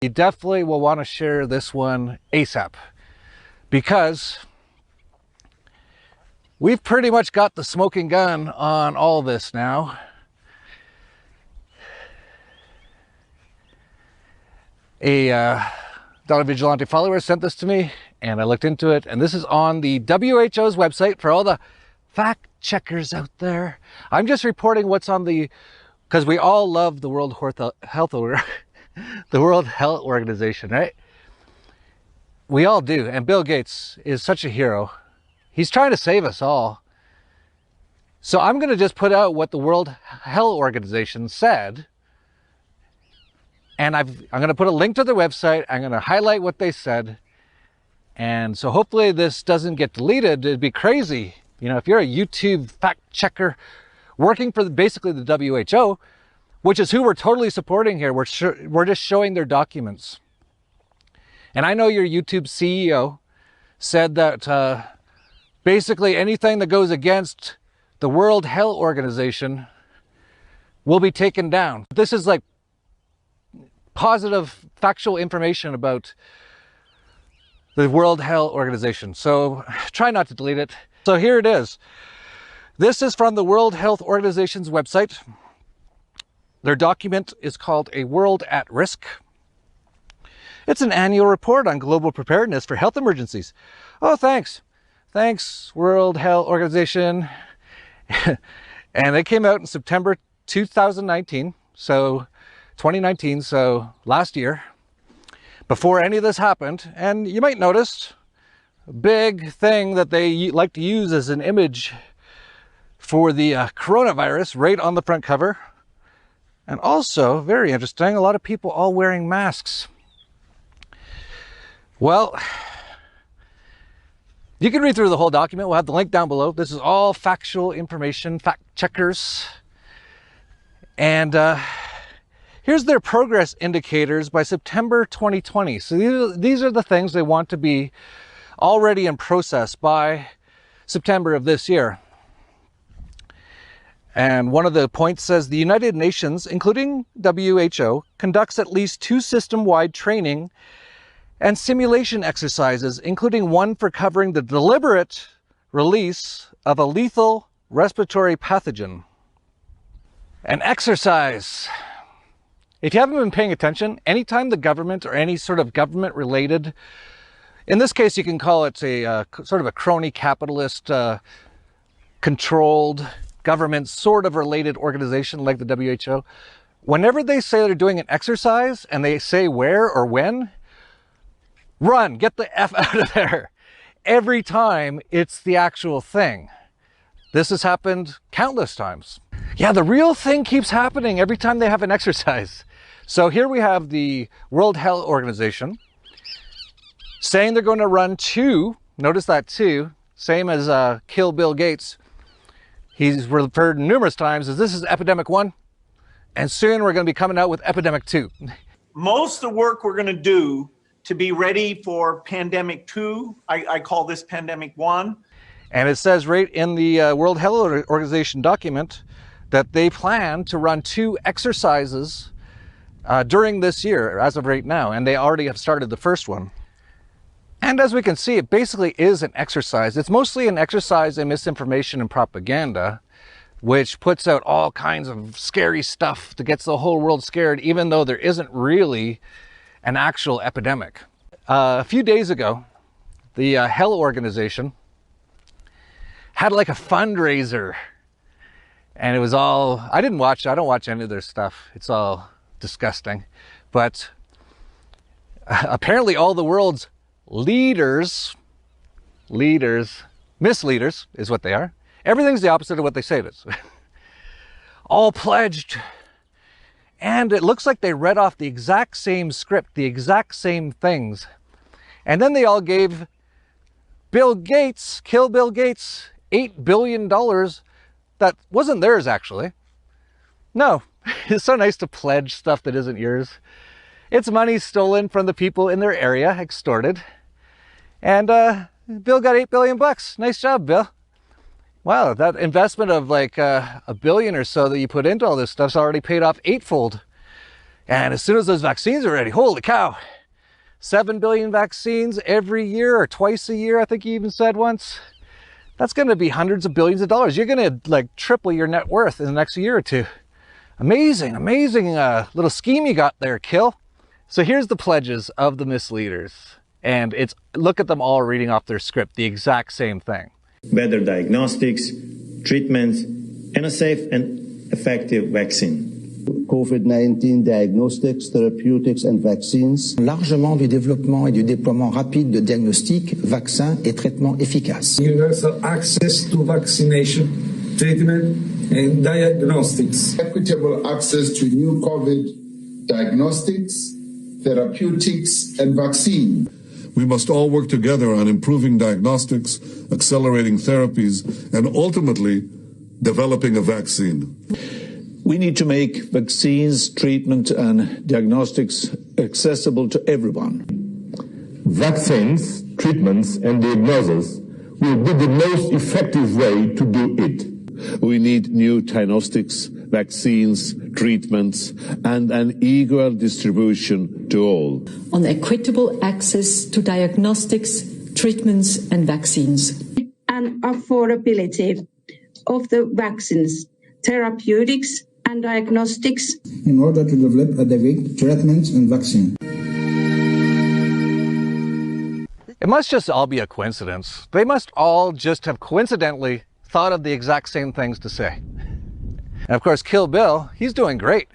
You definitely will want to share this one ASAP, because we've pretty much got the smoking gun on all this now. A Dollar Vigilante follower sent this to me, and I looked into it, and this is on the WHO's website for all the fact checkers out there. I'm just reporting what's on the, because we all love the World Health the World Health Organization, right? We all do. And Bill Gates is such a hero. He's trying to save us all. So I'm going to just put out what the World Health Organization said. And I'm going to put a link to their website. I'm going to highlight what they said. And so hopefully this doesn't get deleted. It'd be crazy. You know, if you're a YouTube fact checker working for basically the WHO, which is who we're totally supporting here. We're just showing their documents. And I know your YouTube CEO said that basically anything that goes against the World Health Organization will be taken down. This is like positive, factual information about the World Health Organization. So try not to delete it. So here it is. This is from the World Health Organization's website. Their document is called A World at Risk. It's an annual report on global preparedness for health emergencies. Oh, thanks. Thanks, World Health Organization. And it came out in September 2019, so 2019, so last year, before any of this happened. And you might notice a big thing that they like to use as an image for the coronavirus right on the front cover. And also, very interesting, a lot of people all wearing masks. Well, you can read through the whole document. We'll have the link down below. This is all factual information, fact checkers. And here's their progress indicators by September 2020. So these are the things they want to be already in process by September of this year. And one of the points says the United Nations, including WHO, conducts at least 2 system-wide training and simulation exercises, including one for covering the deliberate release of a lethal respiratory pathogen. An exercise. If you haven't been paying attention, anytime the government or any sort of government-related, in this case you can call it a sort of a crony capitalist controlled government sort of related organization like the WHO, whenever they say they're doing an exercise and they say where or when, run, get the F out of there. Every time it's the actual thing. This has happened countless times. Yeah, the real thing keeps happening every time they have an exercise. So here we have the World Health Organization saying they're going to run 2, notice that 2, same as Kill Bill Gates. He's referred numerous times as this is Epidemic 1, and soon we're going to be coming out with Epidemic 2. Most of the work we're going to do to be ready for Pandemic 2, I call this Pandemic 1. And it says right in the World Health Organization document that they plan to run 2 exercises during this year, as of right now, and they already have started the first one. And as we can see, it basically is an exercise. It's mostly an exercise in misinformation and propaganda, which puts out all kinds of scary stuff that gets the whole world scared, even though there isn't really an actual epidemic. A few days ago, the Health Organization had like a fundraiser, and it was all, I don't watch any of their stuff. It's all disgusting. But apparently all the world's leaders, misleaders is what they are. Everything's the opposite of what they say it is. All pledged. And it looks like they read off the exact same script, the exact same things. And then they all gave Bill Gates, Kill Bill Gates, $8 billion that wasn't theirs, actually. No, it's so nice to pledge stuff that isn't yours. It's money stolen from the people in their area, extorted. And Bill got $8 billion bucks. Nice job, Bill. Wow, that investment of like $1 billion or so that you put into all this stuff's already paid off 8-fold. And as soon as those vaccines are ready, holy cow, 7 billion vaccines every year or twice a year, I think he even said once. That's going to be hundreds of billions of dollars. You're going to like triple your net worth in the next year or two. Amazing, amazing little scheme you got there, Kill. So here's the pledges of the misleaders. And it's, look at them all reading off their script, the exact same thing. Better diagnostics, treatments, and a safe and effective vaccine. COVID-19 diagnostics, therapeutics and vaccines. Largement du développement et du déploiement rapide de diagnostics, vaccins et traitements efficaces. Universal access to vaccination, treatment and diagnostics. Equitable access to new COVID diagnostics, therapeutics and vaccine. We must all work together on improving diagnostics, accelerating therapies, and ultimately developing a vaccine. We need to make vaccines, treatment, and diagnostics accessible to everyone. Vaccines, treatments, and diagnosis will be the most effective way to do it. We need new diagnostics, vaccines, treatments, and an equal distribution to all. On equitable access to diagnostics, treatments, and vaccines. And affordability of the vaccines, therapeutics, and diagnostics in order to develop adequate treatments and vaccine. It must just all be a coincidence. They must all just have coincidentally thought of the exact same things to say. And of course, Kill Bill, he's doing great.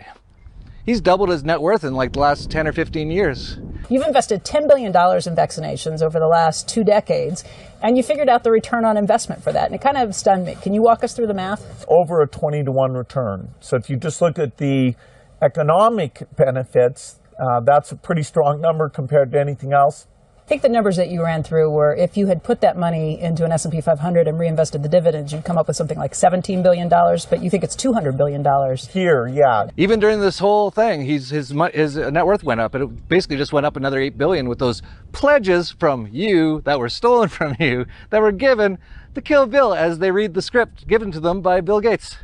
He's doubled his net worth in like the last 10 or 15 years. You've invested $10 billion in vaccinations over the last 2 decades, and you figured out the return on investment for that, and it kind of stunned me. Can you walk us through the math? Over a 20-to-1 return. So if you just look at the economic benefits, that's a pretty strong number compared to anything else. I think the numbers that you ran through were if you had put that money into an S&P 500 and reinvested the dividends, you'd come up with something like $17 billion, but you think it's $200 billion. Here, yeah. Even during this whole thing, his net worth went up, and it basically just went up another $8 billion with those pledges from you that were stolen from you, that were given to Kill Bill as they read the script given to them by Bill Gates.